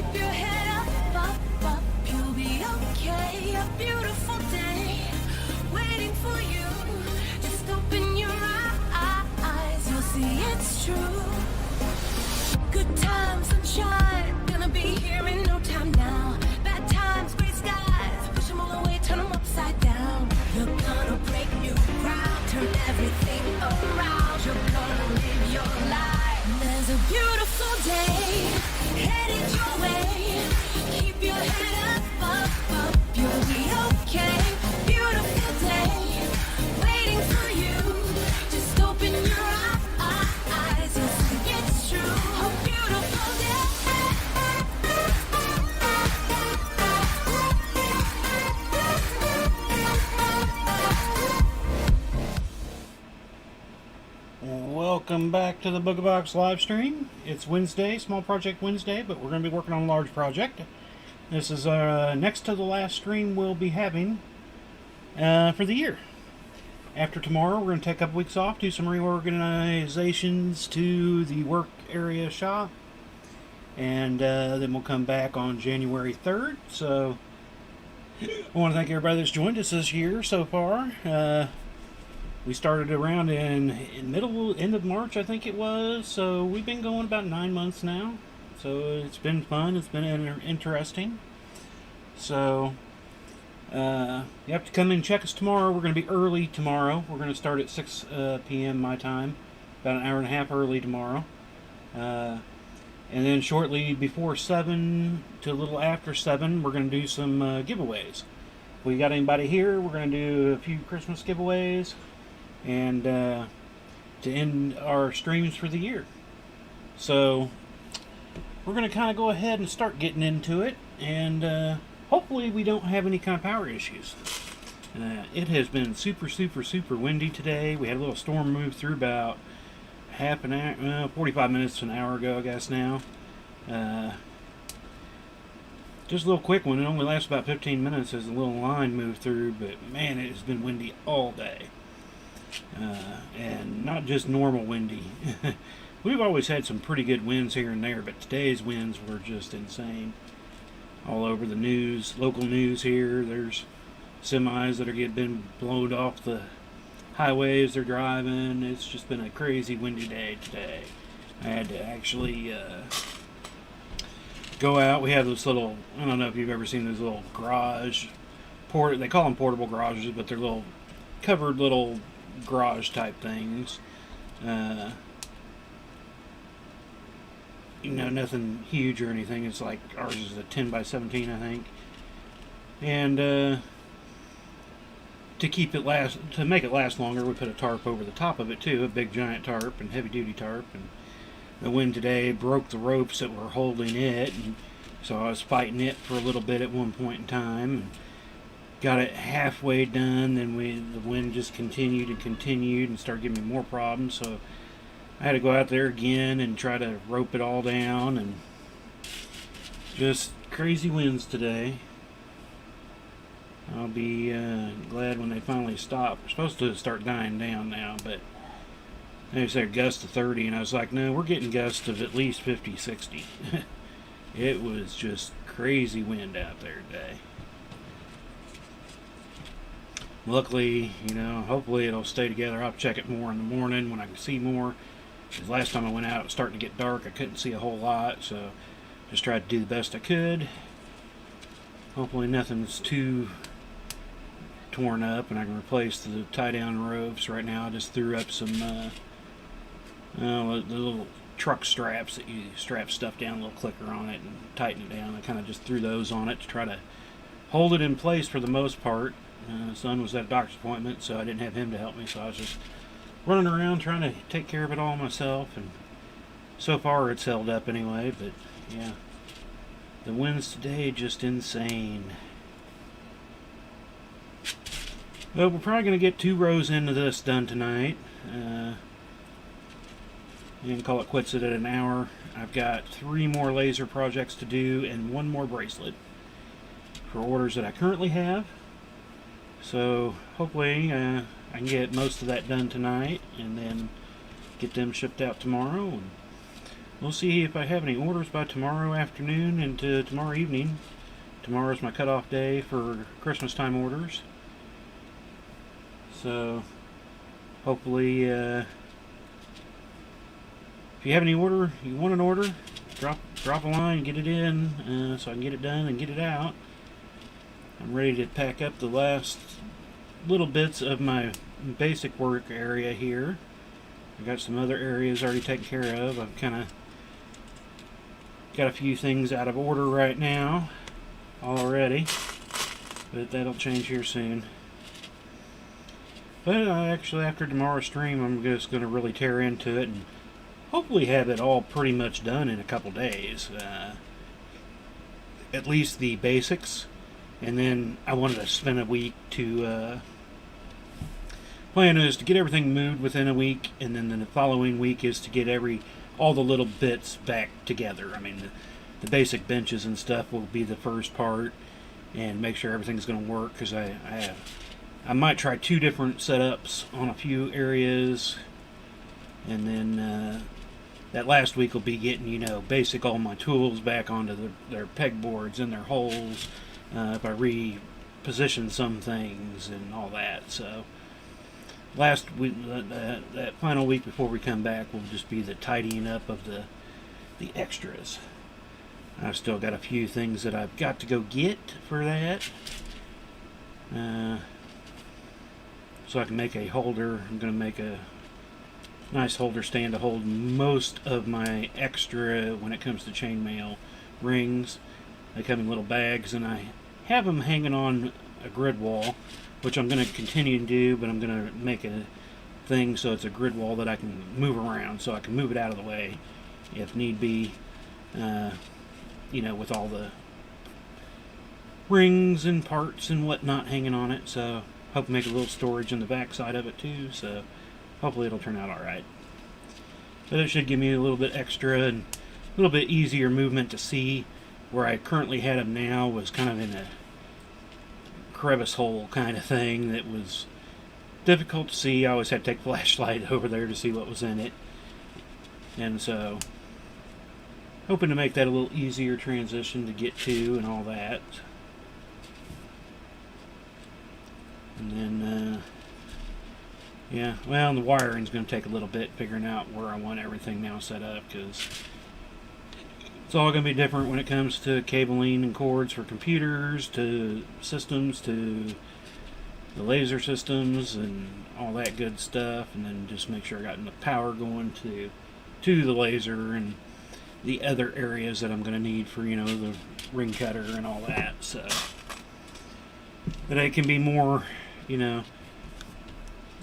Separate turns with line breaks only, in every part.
Keep your head up, you'll be okay. A beautiful day waiting for you. Just open your eyes, you'll see it's true. Good times, sunshine, gonna be here in no time now. Bad times, gray skies, push them all away, turn them upside down. You're gonna break new ground, turn everything around. You're gonna live your life. There's a beautiful day headed your way. Keep your head up, you'll be okay. Beautiful day waiting for you. Just open your eyes, you'll see it's true. A beautiful day.
Welcome back to the Booga Box live stream. It's Wednesday, small project Wednesday, but we're going to be working on a large project. This is next to the last stream we'll be having for the year. After tomorrow, we're going to take a couple weeks off, do some reorganizations to the work area shop, and then we'll come back on January 3rd. So I want to thank everybody that's joined us this year so far. We started around in end of March, I think it was. So we've been going about 9 months now. So it's been fun. It's been interesting. So you have to come in and check us tomorrow. We're going to be early tomorrow. We're going to start at 6 p.m. my time, about an hour and a half early tomorrow. And then shortly before 7 to a little after 7, we're going to do some giveaways. If we got anybody here, we're going to do a few Christmas giveaways and to end our streams for the year. So we're going to kind of go ahead and start getting into it, and hopefully we don't have any kind of power issues. It has been super windy today. We had a little storm move through about half an hour, 45 minutes to an hour ago, I guess now. Just a little quick one. It only lasts about 15 minutes as a little line moved through, but man, it has been windy all day. And not just normal windy. We've always had some pretty good winds here and there, but today's winds were just insane. All over the news, local news here, there's semis that are been blown off the highways they're driving. It's just been a crazy windy day today. I had to actually go out. We have this little, I don't know if you've ever seen those little garage, they call them portable garages, but they're little covered little garage type things. You know, nothing huge or anything. It's like, ours is a 10 by 17, I think. And to make it last longer, we put a tarp over the top of it too, a big giant tarp and heavy duty tarp. And the wind today broke the ropes that were holding it, and so I was fighting it for a little bit at one point in time, and got it halfway done. Then the wind just continued and started giving me more problems, so I had to go out there again and try to rope it all down, and just crazy winds today. I'll be glad when they finally stop. They're supposed to start dying down now, but they said gusts of 30, and I was like, no, we're getting gusts of at least 50, 60. It was just crazy wind out there today. Luckily, you know, hopefully it'll stay together. I'll check it more in the morning when I can see more. Because last time I went out, it was starting to get dark. I couldn't see a whole lot, so just tried to do the best I could. Hopefully nothing's too torn up, and I can replace the tie-down ropes. Right now I just threw up some the little truck straps that you strap stuff down, a little clicker on it, and tighten it down. I kind of just threw those on it to try to hold it in place for the most part. Son was at a doctor's appointment, so I didn't have him to help me, so I was just running around trying to take care of it all myself, and so far it's held up anyway. But yeah, the winds today just insane. Well, we're probably going to get 2 rows into this done tonight, and call it quits at an hour. I've got 3 more laser projects to do and 1 more bracelet for orders that I currently have. So hopefully I can get most of that done tonight and then get them shipped out tomorrow. And we'll see if I have any orders by tomorrow afternoon into tomorrow evening. Tomorrow's my cutoff day for Christmas time orders. So hopefully, if you have any order, you want an order, drop a line, get it in, so I can get it done and get it out. I'm ready to pack up the last little bits of my basic work area here. I got some other areas already taken care of. I've kind of got a few things out of order right now already, but that'll change here soon. But actually, after tomorrow's stream, I'm just going to really tear into it and hopefully have it all pretty much done in a couple days. At least the basics. And then I wanted to spend a week to... plan is to get everything moved within a week, and then the following week is to get all the little bits back together. I mean, the basic benches and stuff will be the first part, and make sure everything's going to work, because I might try 2 different setups on a few areas, and then that last week will be getting, basic all my tools back onto their pegboards and their holes, if I reposition some things and all that. So last week, that final week before we come back, will just be the tidying up of the extras. I've still got a few things that I've got to go get for that, so I can make a holder. I'm going to make a nice holder stand to hold most of my extra when it comes to chainmail rings. They come in little bags, and I have them hanging on a grid wall, which I'm going to continue to do, but I'm going to make a thing so it's a grid wall that I can move around, so I can move it out of the way if need be, with all the rings and parts and whatnot hanging on it. So hope to make a little storage in the back side of it too, so hopefully it'll turn out alright. But it should give me a little bit extra and a little bit easier movement to see. Where I currently had them now was kind of in a crevice hole kind of thing that was difficult to see. I always had to take a flashlight over there to see what was in it, and so hoping to make that a little easier transition to get to and all that. And then yeah, well, the wiring's going to take a little bit figuring out where I want everything now set up, because it's all going to be different when it comes to cabling and cords for computers, to systems, to the laser systems, and all that good stuff. And then just make sure I got enough power going to the laser and the other areas that I'm going to need for, the ring cutter and all that. So that it can be more,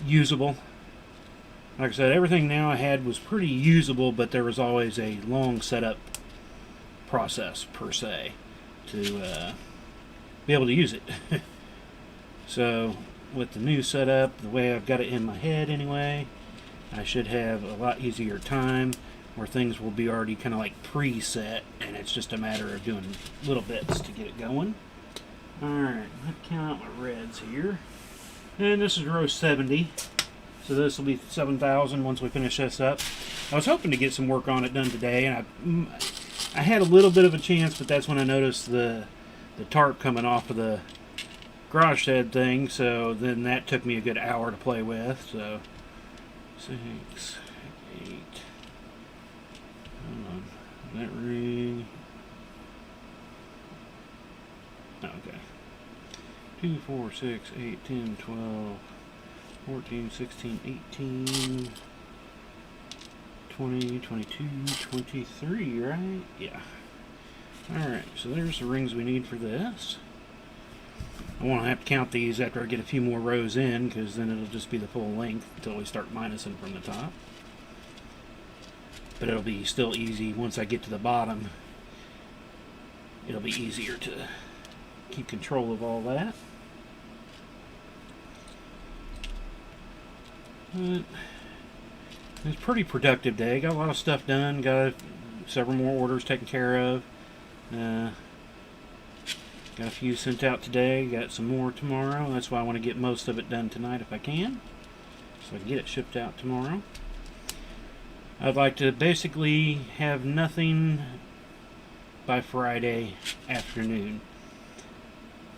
usable. Like I said, everything now I had was pretty usable, but there was always a long setup process per se to be able to use it. So with the new setup, the way I've got it in my head anyway, I should have a lot easier time where things will be already kind of like preset, and it's just a matter of doing little bits to get it going. Alright, let's count out my reds here. And this is row 70. So this will be 7,000 once we finish this up. I was hoping to get some work on it done today, and I had a little bit of a chance, but that's when I noticed the tarp coming off of the garage shed thing, so then that took me a good hour to play with. So 6, 8, hold on, that ring, okay, 2, 4, 6, 8, 10, 12, 14, 16, 18, 20, 22, 23, right? Yeah. Alright, so there's the rings we need for this. I won't have to count these after I get a few more rows in, because then it'll just be the full length until we start minusing from the top. But it'll be still easy once I get to the bottom. It'll be easier to keep control of all that. But it's a pretty productive day. Got a lot of stuff done. Got several more orders taken care of. Got a few sent out today. Got some more tomorrow. That's why I want to get most of it done tonight if I can, so I can get it shipped out tomorrow. I'd like to basically have nothing by Friday afternoon.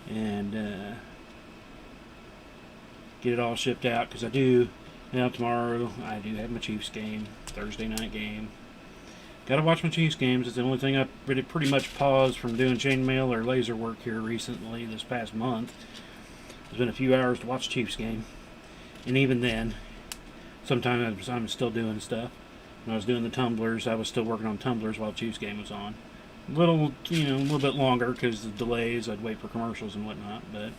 And get it all shipped out, because I do, tomorrow I do have my Chiefs game, Thursday night game. Gotta watch my Chiefs games. It's the only thing I've pretty much paused from doing chainmail or laser work here recently, this past month. There's been a few hours to watch Chiefs game. And even then, sometimes I'm still doing stuff. When I was doing the tumblers, I was still working on tumblers while Chiefs game was on. A little bit longer because of the delays. I'd wait for commercials and whatnot, but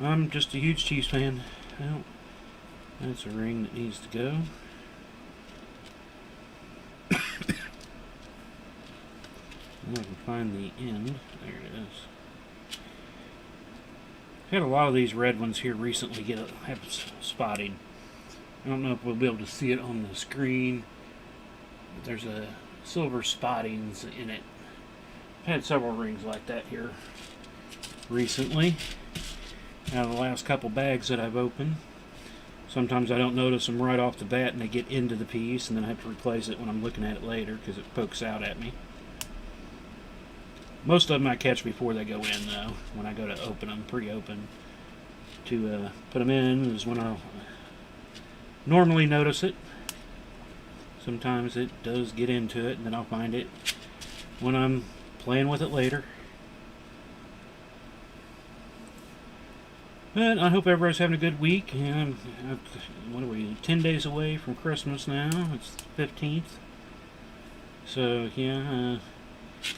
I'm just a huge Chiefs fan. Well, that's a ring that needs to go. I can find the end. There it is. I've had a lot of these red ones here recently have spotting. I don't know if we'll be able to see it on the screen, but there's a silver spottings in it. I've had several rings like that here recently out of the last couple bags that I've opened. Sometimes I don't notice them right off the bat and they get into the piece, and then I have to replace it when I'm looking at it later because it pokes out at me. Most of them I catch before they go in, though. When I go to open them, pre-open, to put them in is when I'll normally notice it. Sometimes it does get into it, and then I'll find it when I'm playing with it later. But I hope everybody's having a good week. And what are we, 10 days away from Christmas now? It's the 15th. So, yeah,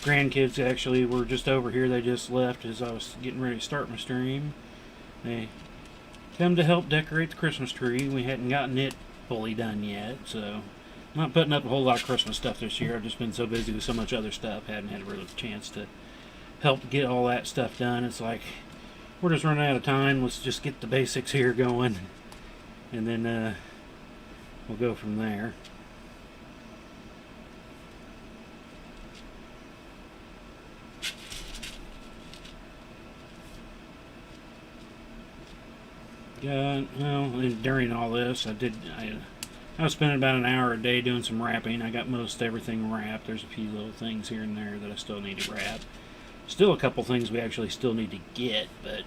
grandkids actually were just over here. They just left as I was getting ready to start my stream. They come to help decorate the Christmas tree. We hadn't gotten it fully done yet, so I'm not putting up a whole lot of Christmas stuff this year. I've just been so busy with so much other stuff. Hadn't had a real chance to help get all that stuff done. It's like, we're just running out of time. Let's just get the basics here going, and then we'll go from there. Well, and during all this, I was spending about an hour a day doing some wrapping. I got most everything wrapped. There's a few little things here and there that I still need to wrap. Still a couple things we actually still need to get, but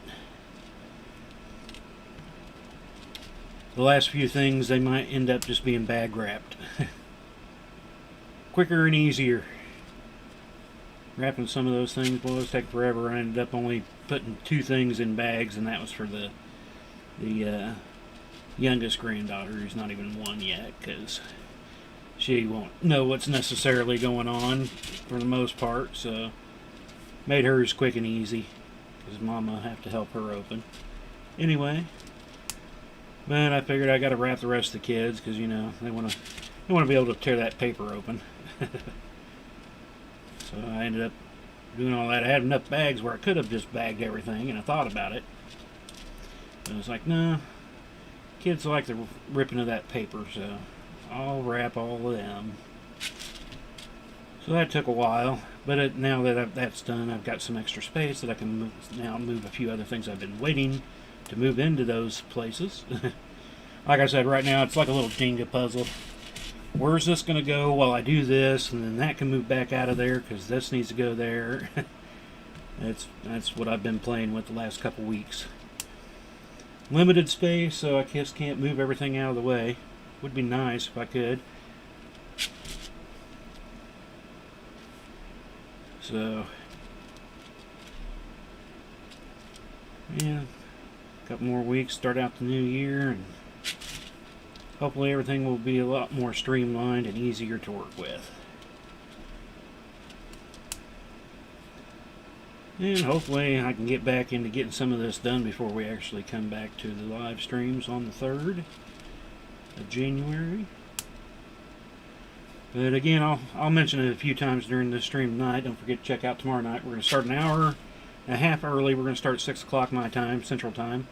the last few things, they might end up just being bag wrapped. Quicker and easier. Wrapping some of those things, boys, take forever. I ended up only putting 2 things in bags, and that was for the youngest granddaughter, who's not even 1 yet, because she won't know what's necessarily going on for the most part, so made hers quick and easy, because Mama will have to help her open. Anyway, but I figured I got to wrap the rest of the kids, because, they want to be able to tear that paper open. So I ended up doing all that. I had enough bags where I could have just bagged everything, and I thought about it. But I was like, no, kids like the ripping of that paper, so I'll wrap all of them. So that took a while, but now that that's done, I've got some extra space that I can move a few other things I've been waiting to move into those places. Like I said, right now it's like a little Jenga puzzle. Where's this going to go while I do this, and then that can move back out of there because this needs to go there. That's what I've been playing with the last couple weeks. Limited space, so I just can't move everything out of the way. Would be nice if I could. So, yeah, a couple more weeks, start out the new year, and hopefully everything will be a lot more streamlined and easier to work with. And hopefully I can get back into getting some of this done before we actually come back to the live streams on the 3rd of January. But again, I'll mention it a few times during this stream tonight. Don't forget to check out tomorrow night. We're going to start an hour and a half early. We're going to start at 6 o'clock my time, Central Time.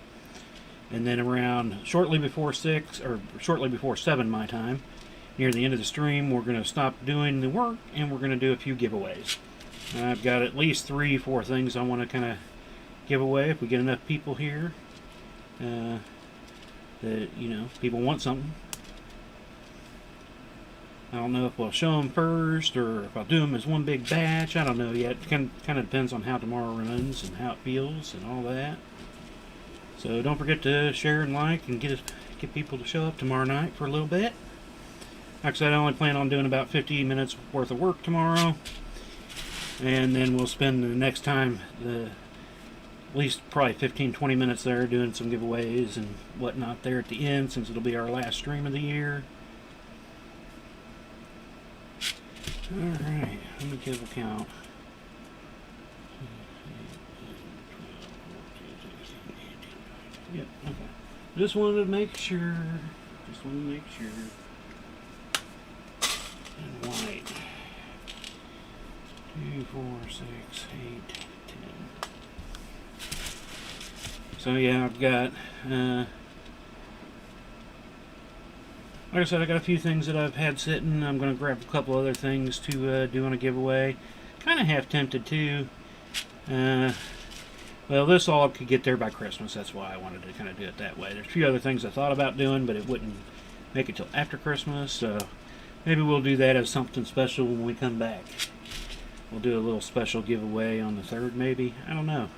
And then around shortly before 7 my time, near the end of the stream, we're going to stop doing the work and we're going to do a few giveaways. I've got at least 3-4 things I want to kind of give away if we get enough people here that people want something. I don't know if we'll show them first or if I'll do them as one big batch. I don't know yet. It kind of depends on how tomorrow runs and how it feels and all that. So don't forget to share and like and get people to show up tomorrow night for a little bit. Like I said, I only plan on doing about 50 minutes worth of work tomorrow. And then we'll spend the next time at least probably 15-20 minutes there doing some giveaways and whatnot there at the end, since it'll be our last stream of the year. Alright, let me give a count. Yep, okay. Just wanted to make sure. And white. 2, 4, 6, 8, 10. So yeah, I've got, like I said, I got a few things that I've had sitting. I'm going to grab a couple other things to do on a giveaway. Kind of half tempted to. Well, this all could get there by Christmas. That's why I wanted to kind of do it that way. There's a few other things I thought about doing, but it wouldn't make it till after Christmas. So maybe we'll do that as something special when we come back. We'll do a little special giveaway on the 3rd, maybe. I don't know.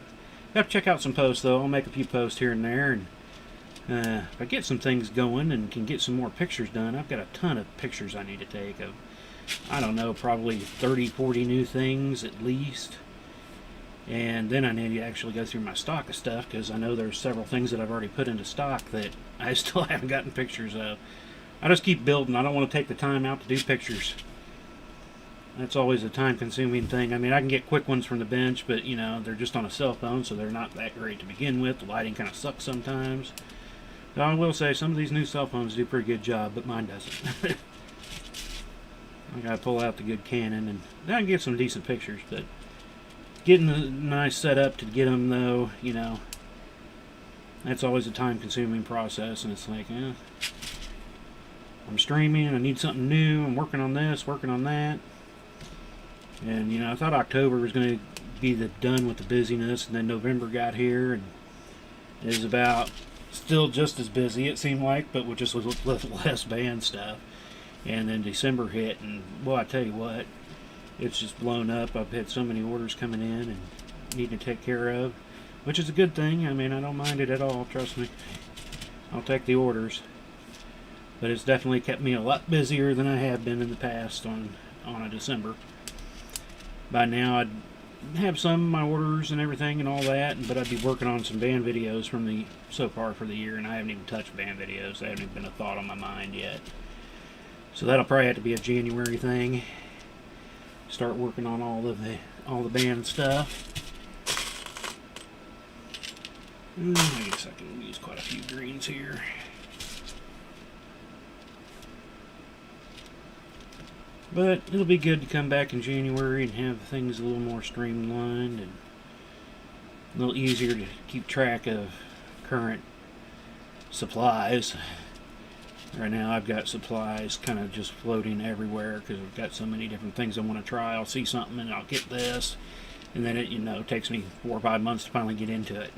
I have to check out some posts, though. I'll make a few posts here and there, and if I get some things going and can get some more pictures done, I've got a ton of pictures I need to take of, I don't know, probably 30, 40 new things at least. And then I need to actually go through my stock of stuff, because I know there's several things that I've already put into stock that I still haven't gotten pictures of. I just keep building. I don't want to take the time out to do pictures. That's always a time-consuming thing. I mean, I can get quick ones from the bench, but, you know, they're just on a cell phone, so they're not that great to begin with. The lighting kind of sucks sometimes. So I will say, some of these new cell phones do a pretty good job, but mine doesn't. I gotta pull out the good Canon, and then I can get some decent pictures, but getting a nice setup to get them, though, you know, that's always a time-consuming process, and it's like, I'm streaming, I need something new, I'm working on this, working on that. And, you know, I thought October was going to be done with the busyness, and then November got here, and it was about still just as busy, it seemed like, but with just with less band stuff. And then December hit, and, well, I tell you what, it's just blown up. I've had so many orders coming in and needing to take care of, which is a good thing. I mean, I don't mind it at all, trust me. I'll take the orders. But it's definitely kept me a lot busier than I have been in the past on a December. By now, I'd have some of my orders and everything and all that, but I'd be working on some band videos from so far for the year, and I haven't even touched band videos. They haven't even been a thought on my mind yet. So that'll probably have to be a January thing. Start working on all the band stuff. I guess I can use quite a few greens here. But it'll be good to come back in January and have things a little more streamlined and a little easier to keep track of current supplies. Right now I've got supplies kind of just floating everywhere because I've got so many different things I want to try. I'll see something and I'll get this, and then it takes me 4 or 5 months to finally get into it.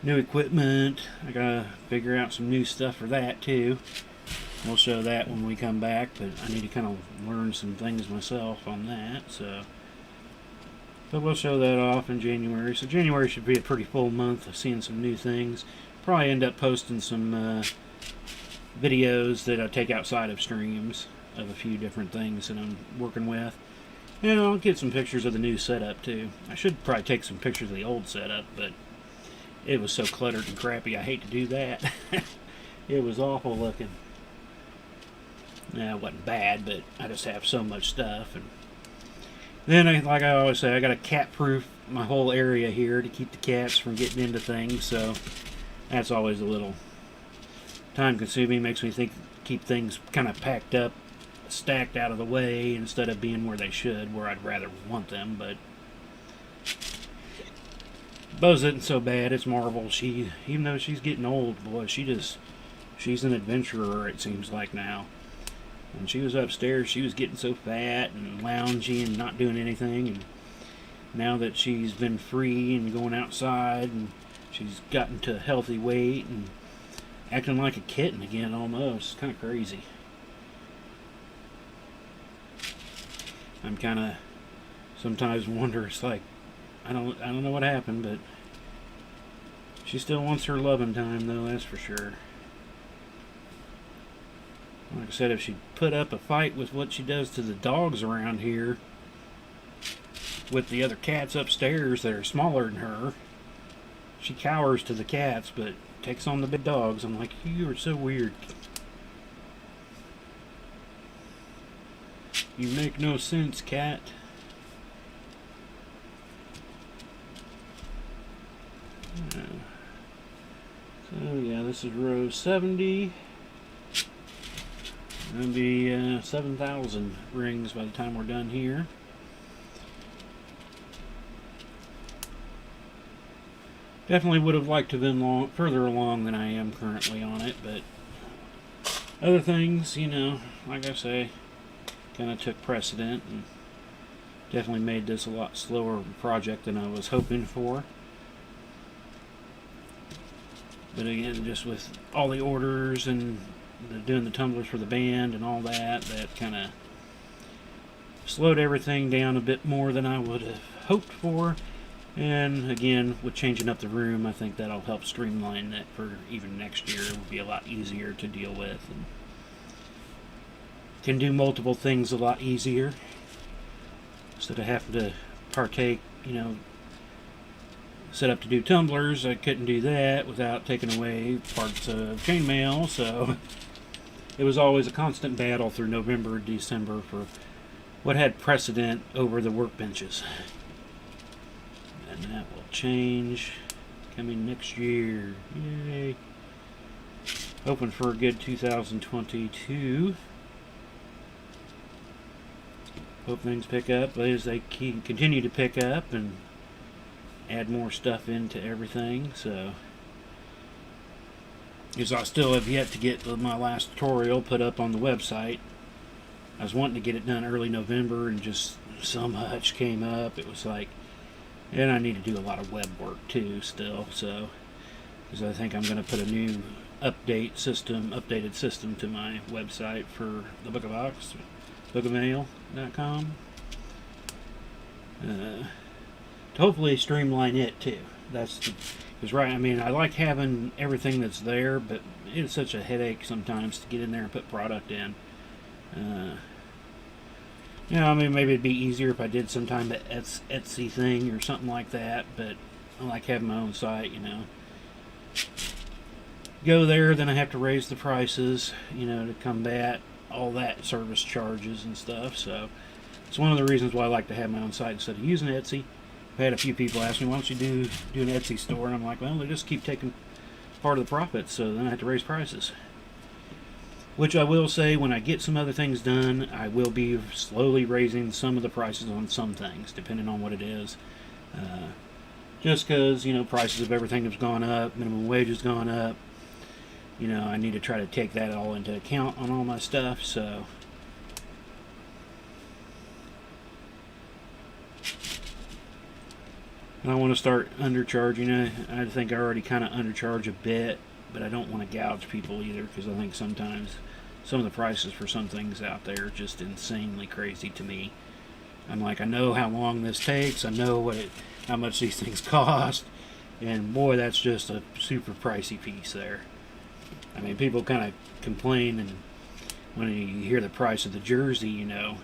New equipment, I gotta figure out some new stuff for that too. We'll show that when we come back, but I need to kind of learn some things myself on that, but we'll show that off in January. So January should be a pretty full month of seeing some new things. Probably end up posting some videos that I take outside of streams of a few different things that I'm working with. And I'll get some pictures of the new setup too. I should probably take some pictures of the old setup, but it was so cluttered and crappy, I hate to do that. It was awful looking. It wasn't bad, but I just have so much stuff. And then, like I always say, I got to cat-proof my whole area here to keep the cats from getting into things, so that's always a little time-consuming. Makes me think keep things kind of packed up, stacked out of the way, instead of being where they should, where I'd rather want them, but Buzz isn't so bad. It's Marvel. Even though she's getting old, boy, she's an adventurer, it seems like now. When she was upstairs, she was getting so fat and loungy and not doing anything. And now that she's been free and going outside and She's gotten to a healthy weight and acting like a kitten again almost. Kind of crazy. I'm kind of sometimes wonder, it's like, I don't know what happened, but she still wants her loving time though, that's for sure. Like I said, if she put up a fight with what she does to the dogs around here, with the other cats upstairs that are smaller than her, she cowers to the cats, but takes on the big dogs. I'm like, you are so weird. You make no sense, cat. So yeah, this is row 70. Gonna be 7,000 rings by the time we're done here. Definitely would have liked to have been further along than I am currently on it, but other things, you know, like I say, kind of took precedent and definitely made this a lot slower project than I was hoping for. But again, just with all the orders and doing the tumblers for the band and all that, that kind of slowed everything down a bit more than I would have hoped for. And again, with changing up the room, I think that'll help streamline that for even next year. It will be a lot easier to deal with and can do multiple things a lot easier instead of having to partake, you know, set up to do tumblers. I couldn't do that without taking away parts of chainmail, so it was always a constant battle through November, December for what had precedent over the workbenches. And that will change coming next year. Yay. Hoping for a good 2022. Hope things pick up as they continue to pick up and add more stuff into everything. So, because I still have yet to get my last tutorial put up on the website. I was wanting to get it done early November and just so much came up. It was like, and I need to do a lot of web work too still. So, because I think I'm going to put a new updated system to my website for the Book of Box, bookofmail.com. To hopefully streamline it too. Because right, I mean, I like having everything that's there, but it's such a headache sometimes to get in there and put product in. You know, I mean, maybe it'd be easier if I did sometime the Etsy thing or something like that, but I like having my own site, you know. Go there, then I have to raise the prices, you know, to combat all that service charges and stuff. So it's one of the reasons why I like to have my own site instead of using Etsy. I've had a few people ask me, why don't you do an Etsy store? And I'm like, well, they just keep taking part of the profits, so then I have to raise prices. Which I will say, when I get some other things done, I will be slowly raising some of the prices on some things, depending on what it is. Just because, you know, prices of everything have gone up, minimum wage has gone up. You know, I need to try to take that all into account on all my stuff, so. And I want to start undercharging. I think I already kind of undercharge a bit, but I don't want to gouge people either, because I think sometimes some of the prices for some things out there are just insanely crazy to me. I'm like, I know how long this takes, I know how much these things cost, and boy, that's just a super pricey piece there. I mean, people kind of complain, and when you hear the price of the jersey, you know,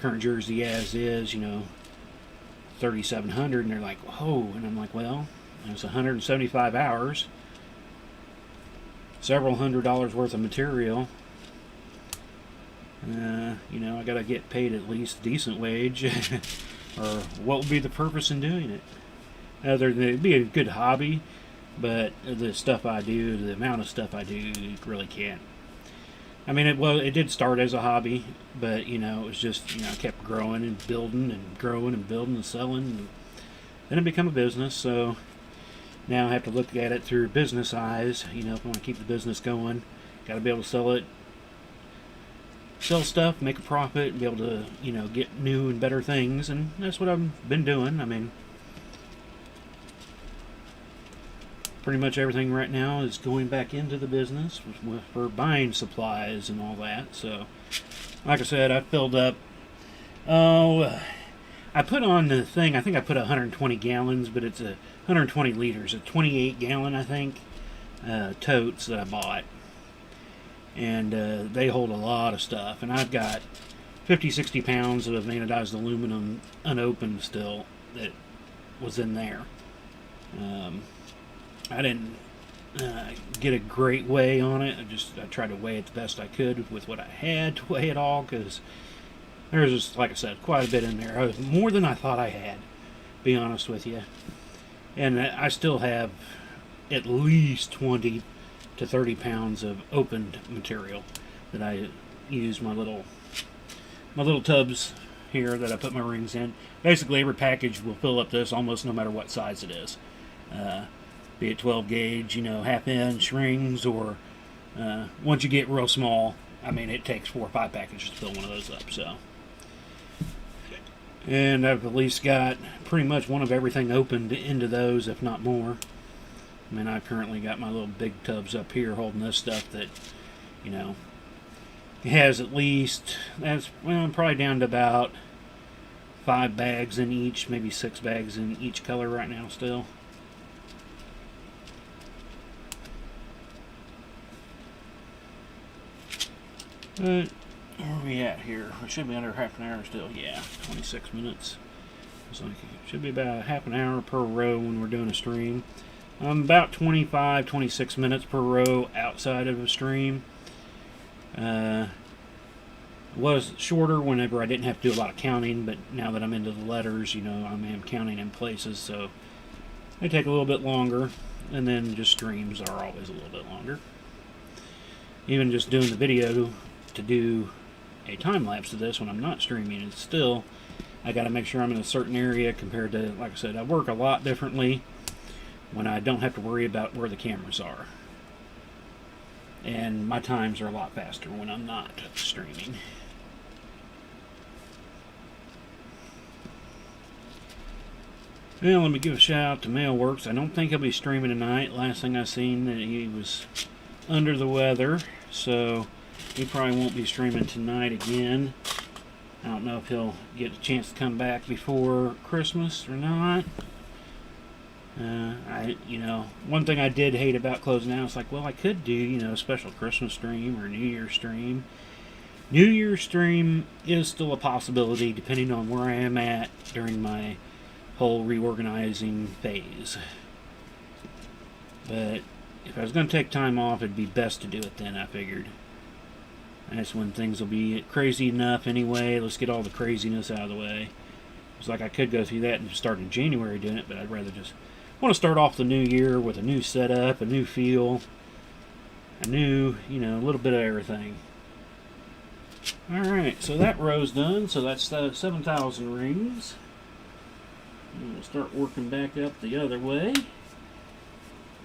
current jersey as is, you know, $3,700, and they're like, whoa, and I'm like, well, it's 175 hours, several $100s worth of material. You know, I gotta get paid at least a decent wage, or what would be the purpose in doing it? Other than it'd be a good hobby, but the stuff I do, the amount of stuff I do, you really can't. I mean, it did start as a hobby, but you know, it was just, you know, I kept growing and building and growing and building and selling, and then it became a business. So now I have to look at it through business eyes. You know, if I want to keep the business going, got to be able to sell stuff, make a profit, and be able to, you know, get new and better things, and that's what I've been doing. I mean, pretty much everything right now is going back into the business for buying supplies and all that. So, like I said, I filled up. I put on the thing. I think I put 120 gallons, but it's 120 liters. A 28 gallon, I think, totes that I bought, and they hold a lot of stuff. And I've got 50-60 pounds of anodized aluminum unopened still that was in there. I didn't get a great weigh on it. I tried to weigh it the best I could with what I had to weigh it all, because there's just, like I said, quite a bit in there. More than I thought I had, to be honest with you. And I still have at least 20 to 30 pounds of opened material that I use my little tubs here that I put my rings in. Basically, every package will fill up this almost no matter what size it is. Be it 12 gauge, half inch rings, or once you get real small, I mean, it takes 4 or 5 packages to fill one of those up. So, and I've at least got pretty much one of everything opened into those, if not more. I mean, I've currently got my little big tubs up here holding this stuff that, it has at least, I'm probably down to about 5 bags in each, maybe 6 bags in each color right now still. But where are we at here? We should be under half an hour still. Yeah, 26 minutes. It's like it should be about half an hour per row when we're doing a stream. About 25, 26 minutes per row outside of a stream. Was shorter whenever I didn't have to do a lot of counting, but now that I'm into the letters, I am counting in places, so they take a little bit longer. And then just streams are always a little bit longer. Even just doing the video to do a time lapse of this when I'm not streaming, it's still, I got to make sure I'm in a certain area compared to, like I said, I work a lot differently when I don't have to worry about where the cameras are. And my times are a lot faster when I'm not streaming. Well, let me give a shout out to Mailworks. I don't think he'll be streaming tonight. Last thing I seen, that he was under the weather, so he probably won't be streaming tonight again. I don't know if he'll get a chance to come back before Christmas or not. One thing I did hate about closing out, it's like, well, I could do, a special Christmas stream or New Year's stream. New Year's stream is still a possibility depending on where I am at during my whole reorganizing phase. But if I was going to take time off, it'd be best to do it then, I figured. That's when things will be crazy enough anyway. Let's get all the craziness out of the way. It's like I could go through that and start in January doing it, but I'd rather just want to start off the new year with a new setup, a new feel, a new, a little bit of everything. Alright, so that row's done. So that's 7,000 rings. And we'll start working back up the other way.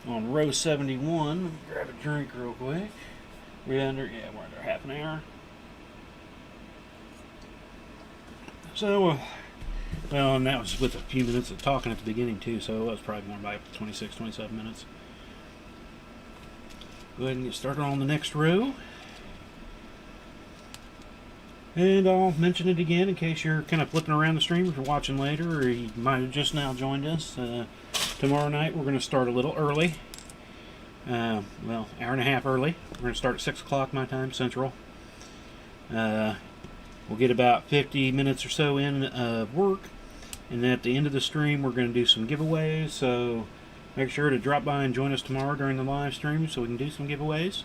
On row 71, grab a drink real quick. We're under half an hour. So, well, and that was with a few minutes of talking at the beginning too, so it was probably more like 26, 27 minutes. Go ahead and get started on the next row. And I'll mention it again in case you're kind of flipping around the stream, if you're watching later, or you might have just now joined us. Tomorrow night we're going to start a little early. Hour and a half early. We're going to start at 6 o'clock my time, Central. We'll get about 50 minutes or so in of work. And then at the end of the stream, we're going to do some giveaways. So make sure to drop by and join us tomorrow during the live stream so we can do some giveaways.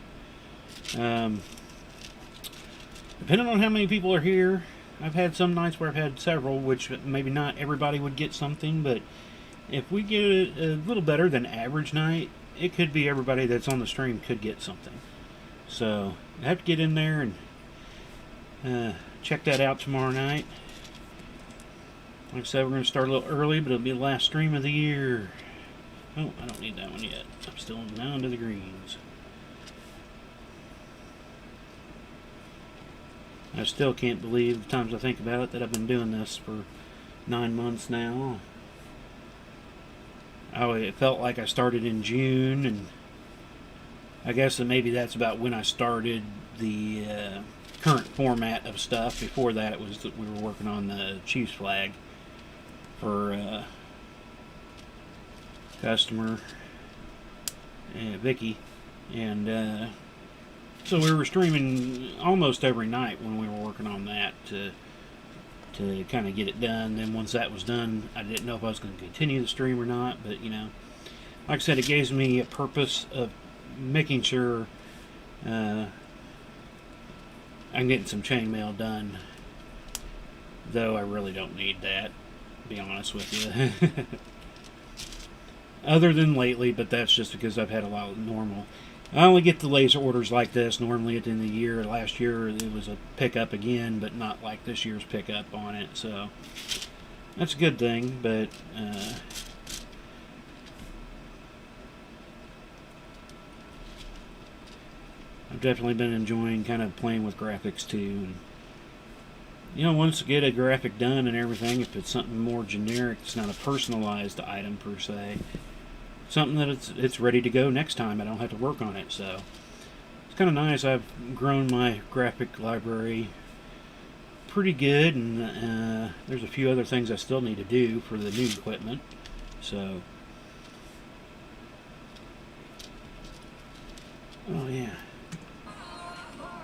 Depending on how many people are here, I've had some nights where I've had several, which maybe not everybody would get something, but if we get a little better than average night, it could be everybody that's on the stream could get something. So I have to get in there and check that out tomorrow night. Like I said, we're going to start a little early, but it'll be the last stream of the year. Oh, I don't need that one yet. I'm still down to the greens. I still can't believe the times I think about it that I've been doing this for 9 months now. it felt like I started in June, and I guess that maybe that's about when I started the current format of stuff. Before that, it was that we were working on the Chiefs flag for customer Vicky, and so we were streaming almost every night when we were working on that to kind of get it done. Then once that was done, I didn't know if I was going to continue the stream or not, but you know, like I said, it gives me a purpose of making sure I'm getting some chainmail done, though I really don't need that, to be honest with you. Other than lately, but that's just because I've had a lot of normal. I only get the laser orders like this normally at the end of the year. Last year it was a pickup again, but not like this year's pickup on it, so that's a good thing. But I've definitely been enjoying kind of playing with graphics too. And, you know, once you get a graphic done and everything, if it's something more generic, it's not a personalized item per se, something that it's ready to go next time. I don't have to work on it, so it's kind of nice. I've grown my graphic library pretty good, and there's a few other things I still need to do for the new equipment. So, oh yeah,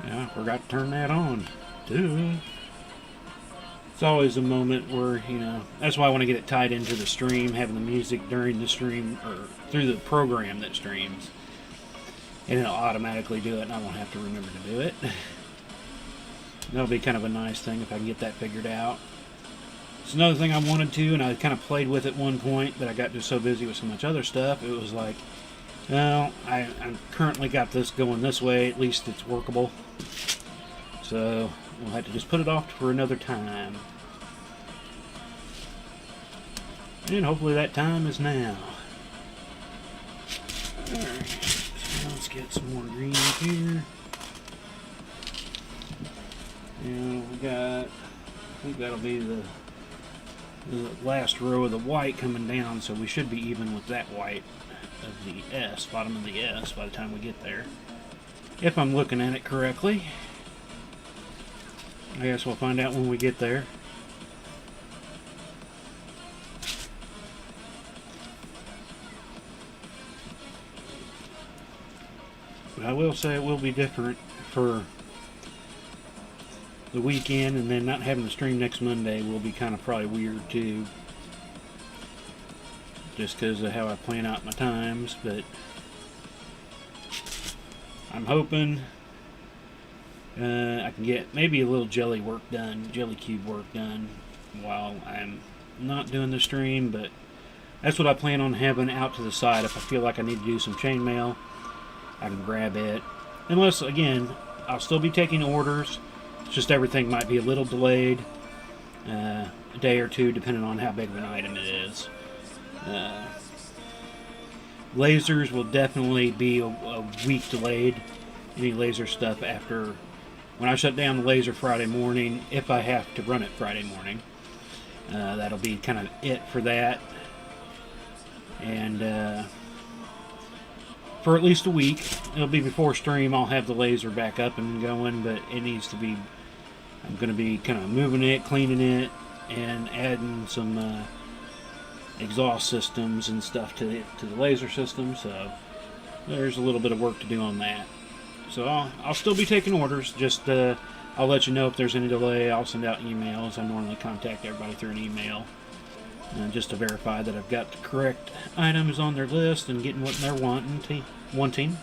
I forgot to turn that on. Duh. It's always a moment where, you know, that's why I want to get it tied into the stream, having the music during the stream, or through the program that streams. And it'll automatically do it, and I won't have to remember to do it. That'll be kind of a nice thing if I can get that figured out. It's another thing I wanted to, and I kind of played with at one point, but I got just so busy with so much other stuff, it was like, well, I currently got this going this way, at least it's workable. So we'll have to just put it off for another time. And hopefully that time is now. Alright, so let's get some more green here. And we got, I think that'll be the last row of the white coming down, so we should be even with that white of the S, bottom of the S, by the time we get there. If I'm looking at it correctly. I guess we'll find out when we get there. But I will say it will be different for the weekend, and then not having to stream next Monday will be kind of probably weird too. Just because of how I plan out my times, but I'm hoping I can get maybe a little jelly cube work done while I'm not doing the stream, but that's what I plan on having out to the side. If I feel like I need to do some chainmail, I can grab it. Unless, again, I'll still be taking orders. It's just everything might be a little delayed, a day or two, depending on how big of an item it is. Lasers will definitely be a week delayed. Any laser stuff after, when I shut down the laser Friday morning, if I have to run it Friday morning, that'll be kind of it for that. And for at least a week, it'll be before stream, I'll have the laser back up and going, but it needs to be, I'm going to be kind of moving it, cleaning it, and adding some exhaust systems and stuff to the laser system, so there's a little bit of work to do on that. So I'll still be taking orders, just I'll let you know if there's any delay. I'll send out emails. I normally contact everybody through an email just to verify that I've got the correct items on their list and getting what they're wanting.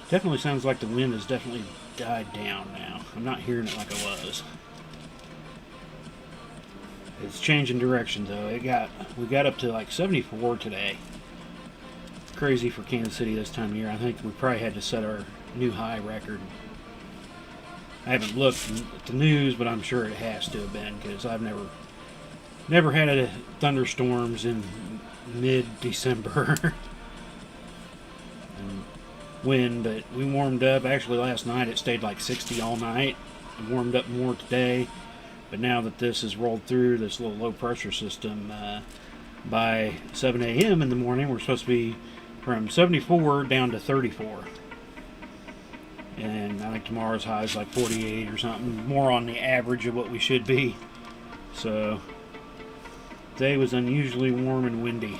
Definitely sounds like the wind has definitely died down now. I'm not hearing it like I was. It's changing direction though. We got up to like 74 today. Crazy for Kansas City this time of year. I think we probably had to set our new high record. I haven't looked at the news, but I'm sure it has to have been, because I've never had a thunderstorms in mid-December. Wind, but we warmed up. Actually, last night it stayed like 60 all night. It warmed up more today. But now that this is rolled through this little low pressure system, by 7 a.m. in the morning, we're supposed to be from 74 down to 34. And I think tomorrow's high is like 48 or something, more on the average of what we should be. So today was unusually warm and windy.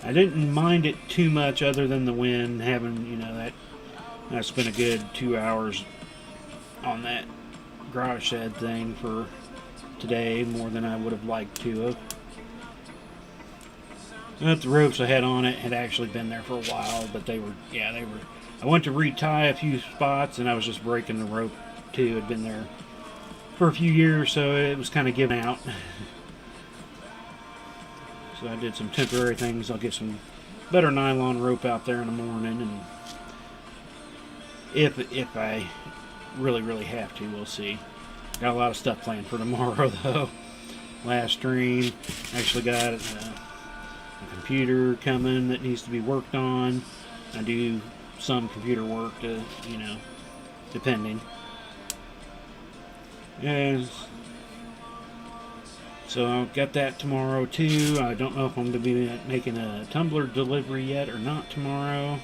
I didn't mind it too much other than the wind, having, you know, I spent a good 2 hours on that garage shed thing for today, more than I would have liked to have. But the ropes I had on it had actually been there for a while, but they were. I went to retie a few spots, and I was just breaking the rope too. It had been there for a few years, so it was kind of giving out. So I did some temporary things. I'll get some better nylon rope out there in the morning, and if I really have to, we'll see. Got a lot of stuff planned for tomorrow, though. Last stream, actually got a computer coming that needs to be worked on. I do some computer work, to, you know, depending. And so I've got that tomorrow too. I don't know if I'm going to be making a tumbler delivery yet or not tomorrow.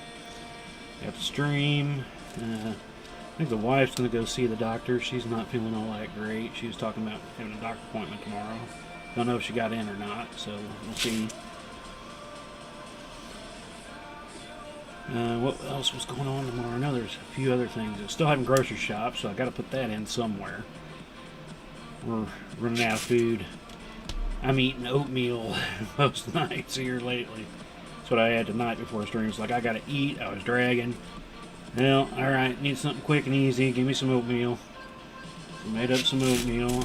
Got the stream. I think the wife's going to go see the doctor. She's not feeling all that great. She was talking about having a doctor appointment tomorrow. Don't know if she got in or not, so we'll see. What else was going on tomorrow? I know there's a few other things. I still having grocery shop, so I got to put that in somewhere. We're running out of food. I'm eating oatmeal most nights here lately. That's what I had tonight before stream. It's like, I got to eat. I was dragging. Well, alright, need something quick and easy. Give me some oatmeal. So made up some oatmeal.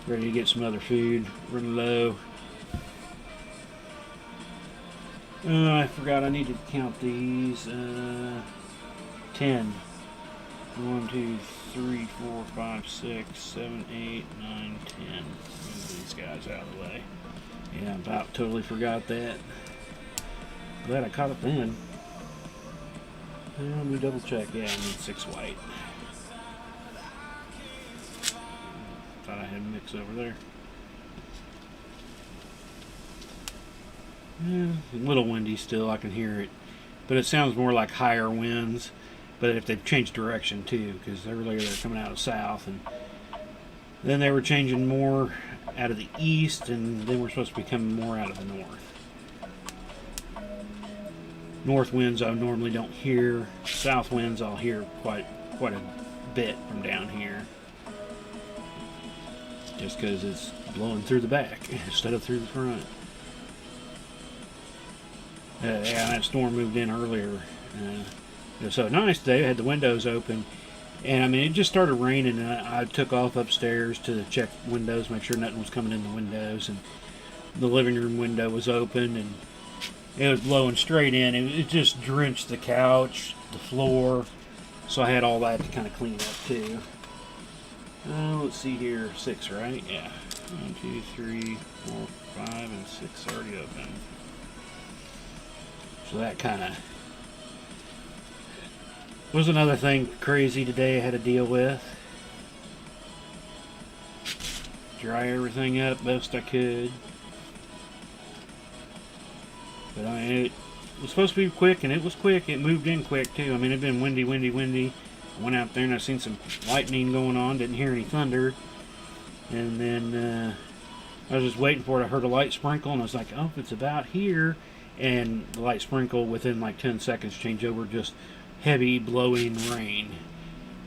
Ready to get some other food. Running low. I forgot I need to count these. 10. 1, 2, 3, 4, 5, 6, 7, 8, 9, 10. Move these guys out of the way. Yeah, I about totally forgot that. Glad I caught it then. Let me double check. Yeah, I need 6 white. Thought I had a mix over there. Yeah, a little windy still, I can hear it. But it sounds more like higher winds. But if they've changed direction too, because earlier they were coming out of south, and then they were changing more out of the east, and then we're supposed to be coming more out of the north. North winds I normally don't hear. South winds I'll hear quite a bit from down here. Just because it's blowing through the back instead of through the front. Yeah, that storm moved in earlier. It was so nice today. I had the windows open. And I mean, it just started raining, and I took off upstairs to check windows, make sure nothing was coming in the windows. And the living room window was open, and it was blowing straight in. It just drenched the couch, the floor. So I had all that to kind of clean up too. Let's see here. 6, right? Yeah. 1, 2, 3, 4, 5, and 6 already open. So that kind of was another thing crazy today I had to deal with. Dry everything up best I could. But I mean, it was supposed to be quick, and it was quick. It moved in quick too. I mean, it'd been windy. I went out there and I seen some lightning going on. Didn't hear any thunder. And then I was just waiting for it. I heard a light sprinkle, and I was like, oh, if it's about here. And the light sprinkle within like 10 seconds change over just heavy blowing rain.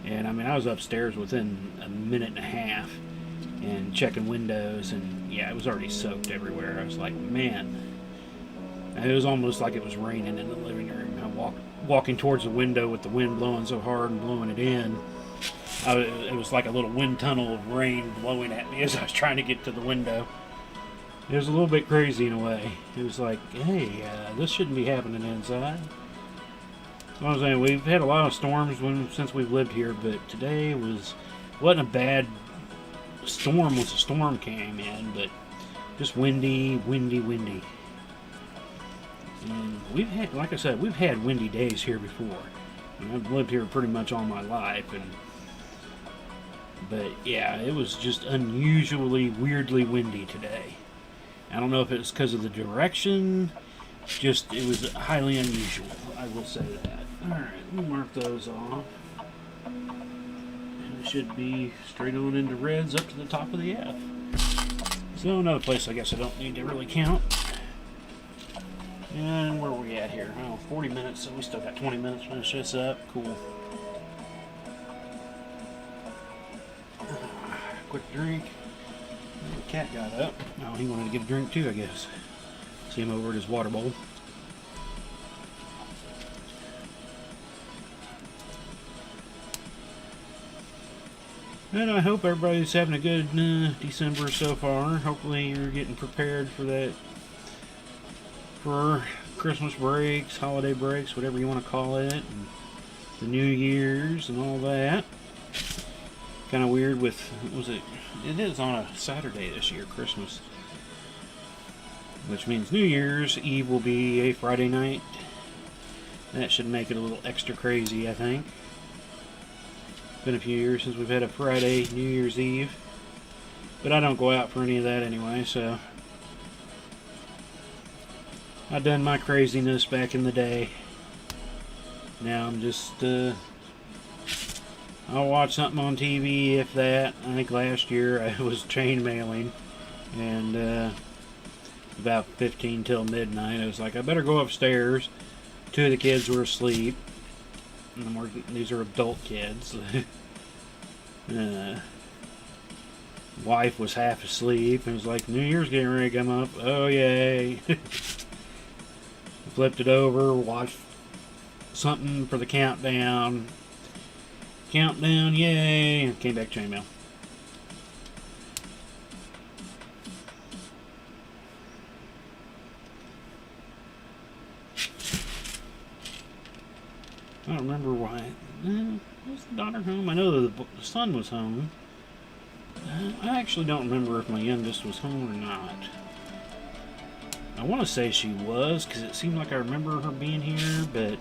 And I mean, I was upstairs within a minute and a half and checking windows, and yeah, it was already soaked everywhere. I was like, man. It was almost like it was raining in the living room. I walking towards the window with the wind blowing so hard and blowing it in. It was like a little wind tunnel of rain blowing at me as I was trying to get to the window. It was a little bit crazy in a way. It was like, hey, this shouldn't be happening inside. So I was saying, we've had a lot of storms since we've lived here, but today wasn't a bad storm once the storm came in, but just windy. And we've had, like I said, we've had windy days here before. And I've lived here pretty much all my life, and But yeah, it was just unusually, weirdly windy today. I don't know if it's because of the direction. Just, it was highly unusual. I will say that. Alright, we'll mark those off. And it should be straight on into reds up to the top of the F. So another place I guess I don't need to really count. And where are we at here? Oh, 40 minutes, so we still got 20 minutes to finish this up. Cool. Quick drink. The cat got up. Oh, he wanted to get a drink too, I guess. See him over at his water bowl. And I hope everybody's having a good December so far. Hopefully you're getting prepared for that, for Christmas breaks, holiday breaks, whatever you want to call it, and the New Year's and all that. Kind of weird with, was it? It is on a Saturday this year, Christmas. Which means New Year's Eve will be a Friday night. That should make it a little extra crazy, I think. It's been a few years since we've had a Friday New Year's Eve. But I don't go out for any of that anyway, so I done my craziness back in the day. Now I'm just, I'll watch something on TV, if that. I think last year I was chain mailing, and about 15 till midnight, I was like, I better go upstairs. Two of the kids were asleep. These are adult kids. Wife was half asleep, and was like, New Year's getting ready to come up. Oh, yay. Flipped it over, watched something for the countdown. Countdown, yay. Came back to chainmail. I don't remember why. Was the daughter home? I know the son was home. I actually don't remember if my youngest was home or not. I want to say she was, because it seemed like I remember her being here, but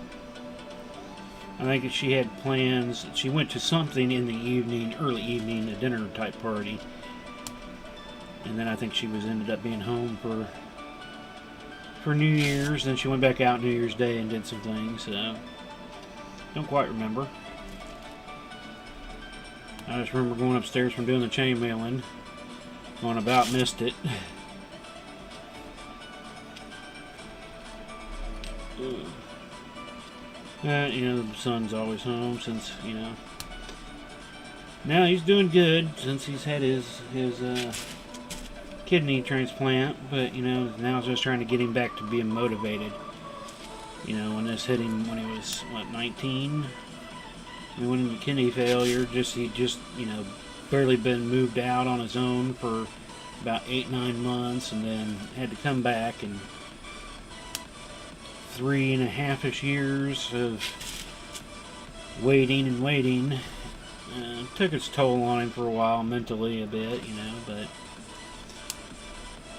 I think she had plans. She went to something in the evening, early evening, a dinner type party. And then I think she ended up being home for New Year's. Then she went back out New Year's Day and did some things, so don't quite remember. I just remember going upstairs from doing the chain mailing. Going about missed it. You know, the son's always home since, you know. Now he's doing good since he's had his kidney transplant, but, you know, now I was just trying to get him back to being motivated. You know, when this hit him when he was, what, 19? He went into kidney failure. He just, you know, barely been moved out on his own for about 8-9 months, and then had to come back, and 3.5-ish years of waiting. Took its toll on him for a while, mentally a bit, you know, but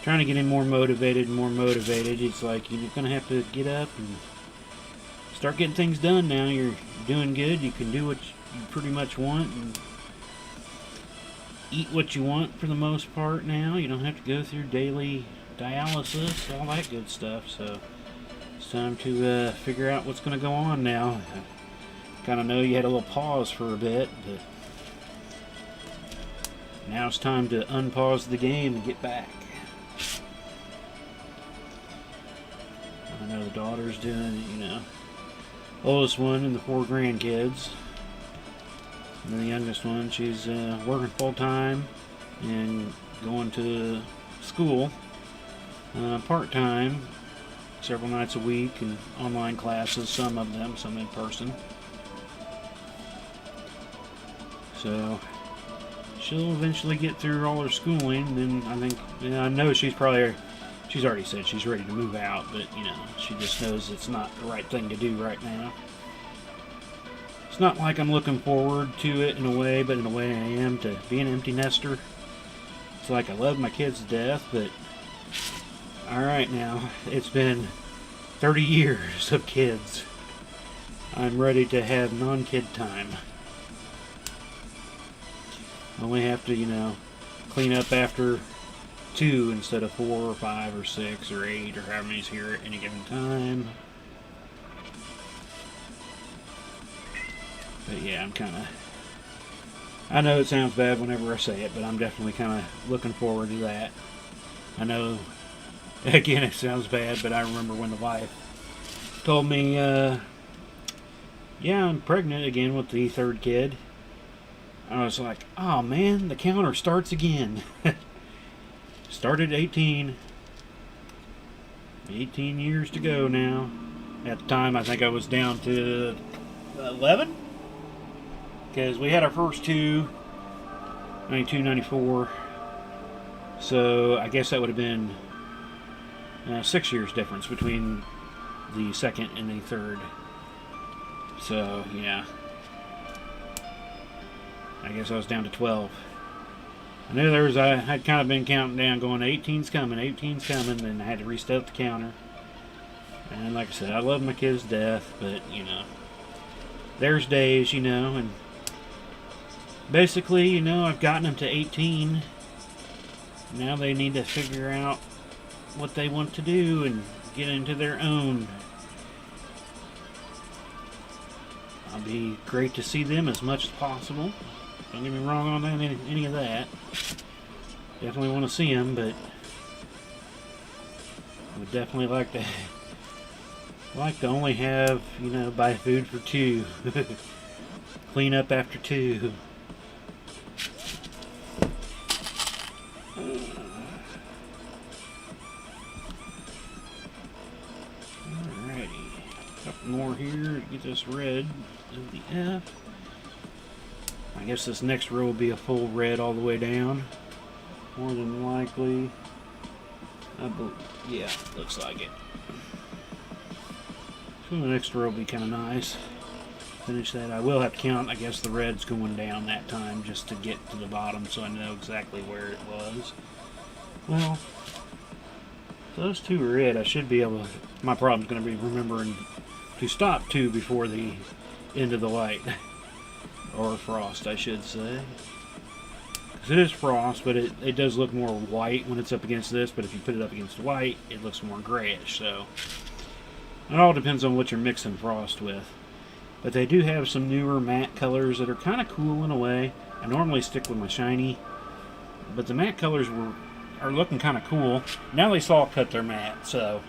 trying to get him more motivated. It's like, you're going to have to get up and start getting things done now. You're doing good. You can do what you pretty much want and eat what you want for the most part now. You don't have to go through daily dialysis, all that good stuff. So it's time to figure out what's going to go on now. I kind of know you had a little pause for a bit, but now it's time to unpause the game and get back. I know the daughter's doing, you know, oldest one and the 4 grandkids. And then the youngest one, she's working full-time and going to school part-time, several nights a week, and online classes, some of them, some in person. So she'll eventually get through all her schooling. Then I think, you know, I know she's already said she's ready to move out, but, you know, she just knows it's not the right thing to do right now. It's not like I'm looking forward to it in a way, but in a way I am to be an empty nester. It's like I love my kids to death, but alright now, it's been 30 years of kids. I'm ready to have non-kid time. Only have to, you know, clean up after 2 instead of 4 or 5 or 6 or 8 or however many's here at any given time. But yeah, I know it sounds bad whenever I say it, but I'm definitely kind of looking forward to that. I know, again, it sounds bad, but I remember when the wife told me, yeah, I'm pregnant again with the 3rd kid. I was like, oh man, the counter starts again. Started 18. 18 years to go now. At the time, I think I was down to 11. Because we had our first 2, 92, 94. So I guess that would have been 6 years difference between the 2nd and the 3rd. So, yeah. I guess I was down to 12. I knew I had kind of been counting down, going 18's coming, 18's coming, and I had to reset the counter. And like I said, I love my kids to death, but, you know, there's days, you know, and basically, you know, I've gotten them to 18. Now they need to figure out what they want to do and get into their own. It'll be great to see them as much as possible. Don't get me wrong on any of that. Definitely want to see them, but would definitely like to only have, you know, buy food for 2. Clean up after 2. Alrighty. Couple more here to get this red of the F. I guess this next row will be a full red all the way down. More than likely. Yeah, looks like it. So the next row will be kind of nice. Finish that. I will have to count, I guess, the reds going down that time just to get to the bottom so I know exactly where it was. Well, if those 2 are it, I should be able to... My problem's going to be remembering to stop 2 before the end of the light. Or frost, I should say. Because it is frost, but it does look more white when it's up against this, but if you put it up against white, it looks more grayish, so... It all depends on what you're mixing frost with. But they do have some newer matte colors that are kind of cool in a way. I normally stick with my shiny, but the matte colors are looking kind of cool. Now they saw cut their matte, so...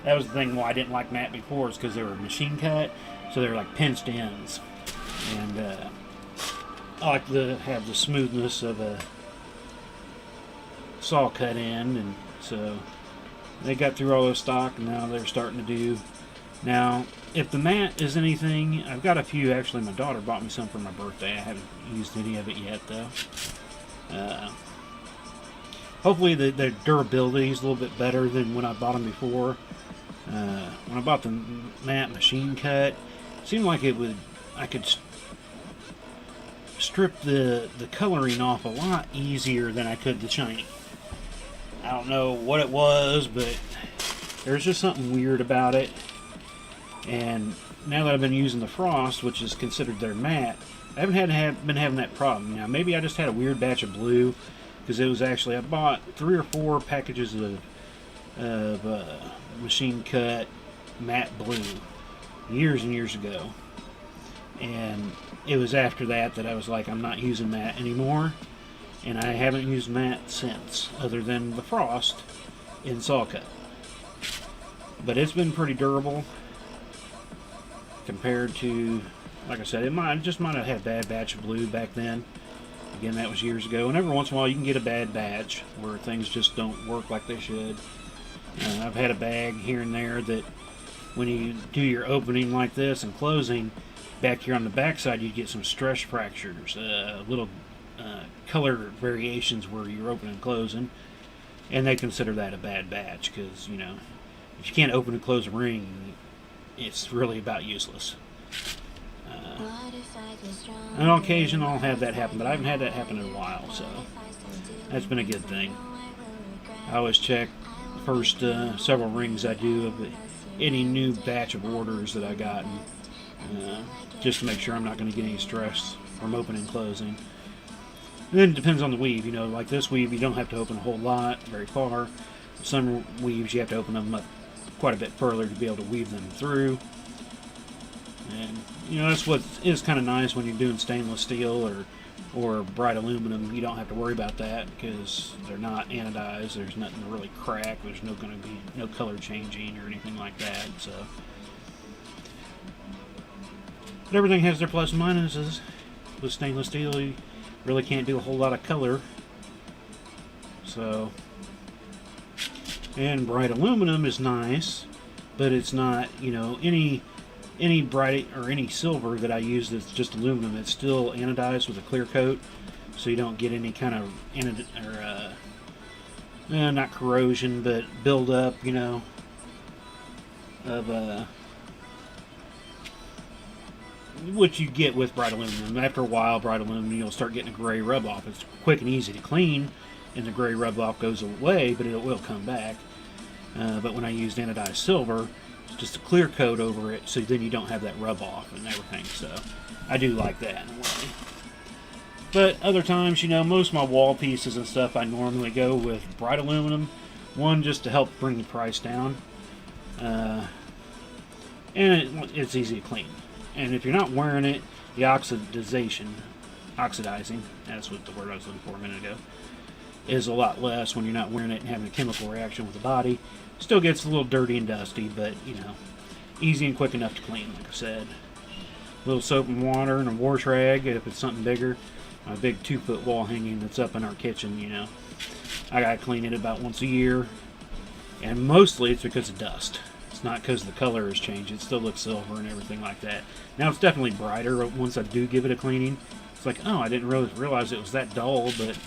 That was the thing why I didn't like matte before, is because they were machine cut, so they're like pinched ends. And, I like to have the smoothness of a saw cut end, and so they got through all their stock, and now they're starting to do. Now, if the matte is anything, I've got a few. Actually, my daughter bought me some for my birthday. I haven't used any of it yet, though. Hopefully, the durability is a little bit better than when I bought them before. When I bought the matte machine cut, it seemed like I could strip the coloring off a lot easier than I could the shiny. I don't know what it was, but there's just something weird about it. And now that I've been using the frost, which is considered their matte, I haven't been having that problem. Now maybe I just had a weird batch of blue, because it was actually, I bought 3 or 4 packages of machine cut matte blue years and years ago. And it was after that I was like, I'm not using matte anymore, and I haven't used matte since, other than the frost in saw cut. But it's been pretty durable compared to, like I said, it just might have had a bad batch of blue back then. Again, that was years ago, and every once in a while you can get a bad batch where things just don't work like they should. I've had a bag here and there that when you do your opening like this and closing, back here on the back side you get some stress fractures, little color variations where you're opening and closing, and they consider that a bad batch because, you know, if you can't open and close a ring, it's really about useless. And on occasion I'll have that happen, but I haven't had that happen in a while, so that's been a good thing. I always check the first several rings I do of any new batch of orders that I got, just to make sure I'm not going to get any stress from opening and closing. And then it depends on the weave. You know, like this weave, you don't have to open a whole lot, very far. Some weaves, you have to open them up quite a bit further to be able to weave them through. And, you know, that's what is kind of nice when you're doing stainless steel or bright aluminum. You don't have to worry about that because they're not anodized. There's nothing to really crack. There's going to be no color changing or anything like that. So, but everything has their plus and minuses. With stainless steel, you really can't do a whole lot of color. So, and bright aluminum is nice, but it's not, you know, any bright or any silver that I use that's just aluminum. It's still anodized with a clear coat, so you don't get any kind of not corrosion, but buildup, you know, of what you get with bright aluminum. After a while, bright aluminum, you'll start getting a gray rub off. It's quick and easy to clean, and the gray rub off goes away, but it will come back. But when I used anodized silver, it's just a clear coat over it, so then you don't have that rub off and everything. So I do like that in a way. But other times, you know, most of my wall pieces and stuff, I normally go with bright aluminum. One, just to help bring the price down, and it's easy to clean. And if you're not wearing it, the oxidizing, that's what the word I was looking for a minute ago, is a lot less when you're not wearing it and having a chemical reaction with the body. Still gets a little dirty and dusty, but, you know, easy and quick enough to clean, like I said. A little soap and water and a wash rag if it's something bigger. My big 2-foot wall hanging that's up in our kitchen, you know, I gotta clean it about once a year. And mostly it's because of dust. It's not because the color has changed. It still looks silver and everything like that. Now it's definitely brighter once I do give it a cleaning. It's like, oh, I didn't really realize it was that dull, but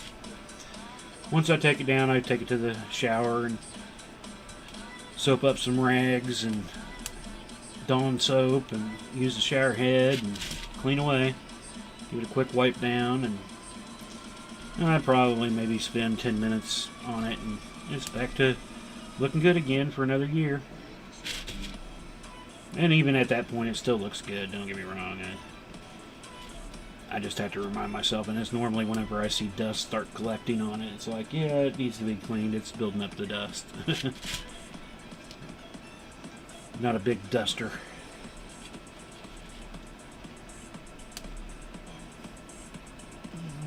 once I take it down, I take it to the shower and soap up some rags and Dawn soap and use the shower head and clean away. Give it a quick wipe down, and I'd probably maybe spend 10 minutes on it, and it's back to looking good again for another year. And even at that point, it still looks good, don't get me wrong. I just have to remind myself, and it's normally whenever I see dust start collecting on it, it's like, yeah, it needs to be cleaned, it's building up the dust. Not a big duster.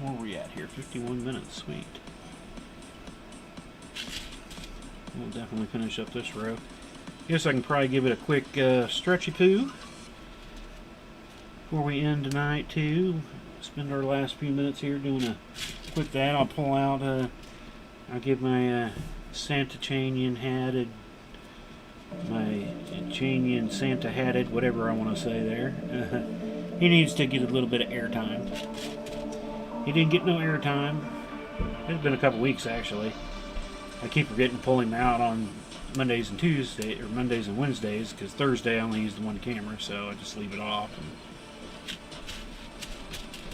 Where are we at here? 51 minutes, sweet. We'll definitely finish up this row. Guess I can probably give it a quick stretchy poo before we end tonight too. Spend our last few minutes here doing a quick that. I'll pull out, I'll give my Santa Chanian hatted, my Chanian Santa hatted, whatever I want to say there. He needs to get a little bit of airtime. He didn't get no airtime. It's been a couple weeks actually. I keep forgetting to pull him out on Mondays and Tuesdays, or Mondays and Wednesdays, because Thursday I only use the one camera, so I just leave it off.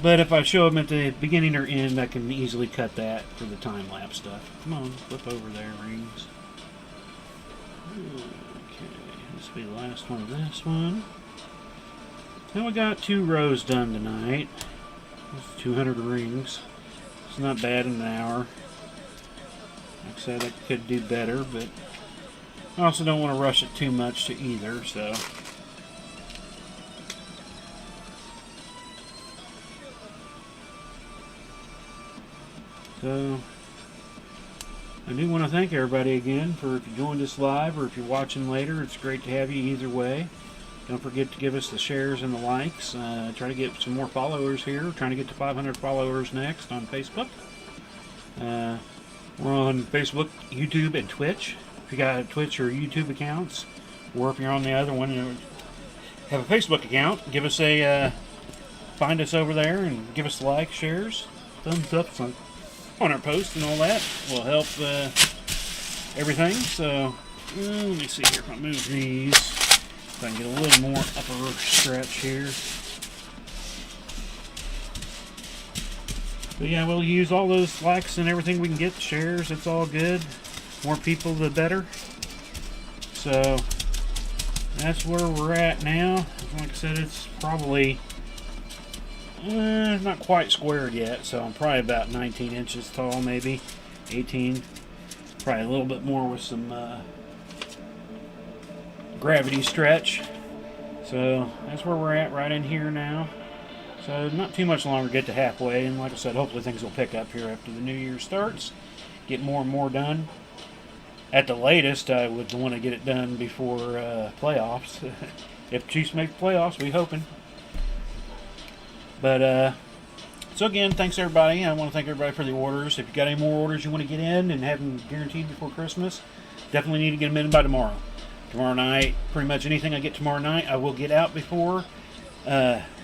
But if I show him at the beginning or end, I can easily cut that for the time-lapse stuff. Come on, flip over there, rings. Okay, this will be the last one of this one. Now we got 2 rows done tonight. That's 200 rings. It's not bad in an hour. Like I said, I could do better, but I also don't want to rush it too much to either, so. So, I do want to thank everybody again for if you joined us live or if you're watching later. It's great to have you either way. Don't forget to give us the shares and the likes. Try to get some more followers here. Trying to get to 500 followers next on Facebook. We're on Facebook, YouTube, and Twitch. If you got Twitch or YouTube accounts, or if you're on the other one and have a Facebook account, give us a find us over there and give us likes, shares, thumbs up on our posts and all that. Will help everything. So let me see here if I move these. If I can get a little more upper stretch here. But yeah, we'll use all those likes and everything we can get, shares, it's all good. More people, the better. So, that's where we're at now. Like I said, it's probably not quite squared yet, so I'm probably about 19 inches tall, maybe 18. Probably a little bit more with some gravity stretch. So that's where we're at right in here now. So not too much longer to get to halfway, and like I said, hopefully things will pick up here after the new year starts. Get more and more done. At the latest, I would want to get it done before playoffs. If Chiefs make the playoffs, we hoping. But so again, thanks everybody. I want to thank everybody for the orders. If you got any more orders you want to get in and have them guaranteed before Christmas, definitely need to get them in by tomorrow. Tomorrow night, pretty much anything I get tomorrow night, I will get out before.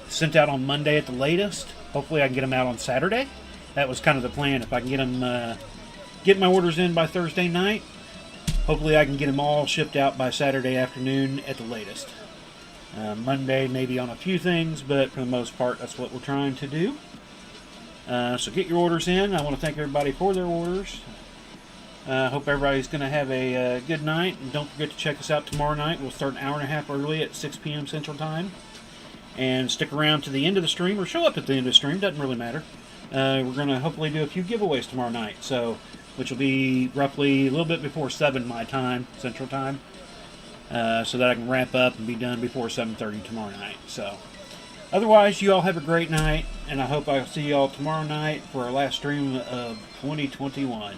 Sent out on Monday at the latest. Hopefully I can get them out on Saturday. That was kind of the plan. If I can get them, get my orders in by Thursday night, hopefully I can get them all shipped out by Saturday afternoon at the latest. Monday maybe on a few things, but for the most part that's what we're trying to do. So get your orders in. I want to thank everybody for their orders. Hope everybody's going to have a good night. And don't forget to check us out tomorrow night. We'll start an hour and a half early at 6 p.m. Central Time. And stick around to the end of the stream, or show up at the end of the stream. Doesn't really matter. We're going to hopefully do a few giveaways tomorrow night. So, which will be roughly a little bit before 7 my time, Central Time. So that I can wrap up and be done before 7:30 tomorrow night. So, otherwise, you all have a great night. And I hope I'll see you all tomorrow night for our last stream of 2021.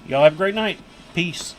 Y'all have a great night. Peace.